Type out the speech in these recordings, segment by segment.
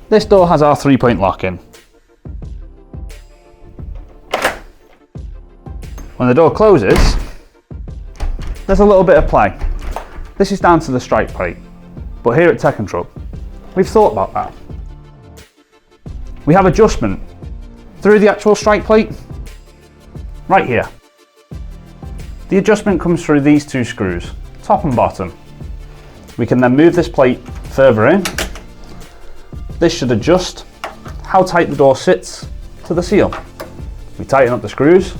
This door has our 3-point lock in. When the door closes, there's a little bit of play. This is down to the strike plate, but here at Teckentrup, we've thought about that. We have adjustment through the actual strike plate, right here. The adjustment comes through these two screws, top and bottom. We can then move this plate further in. This should adjust how tight the door sits to the seal. We tighten up the screws.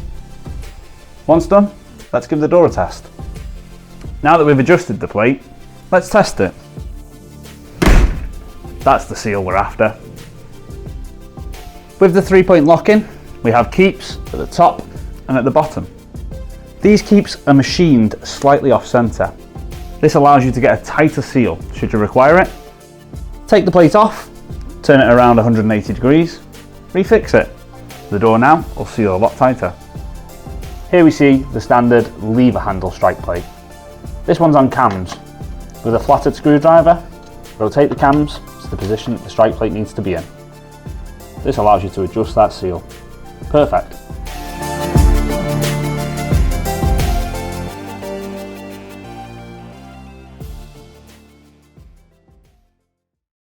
Once done, let's give the door a test. Now that we've adjusted the plate, let's test it. That's the seal we're after. With the 3-point lock in, we have keeps at the top and at the bottom. These keeps are machined slightly off center. This allows you to get a tighter seal should you require it. Take the plate off, turn it around 180 degrees, refix it. The door now will seal a lot tighter. Here we see the standard lever handle strike plate. This one's on cams. With a flatted screwdriver, rotate the cams to the position that the strike plate needs to be in. This allows you to adjust that seal. Perfect.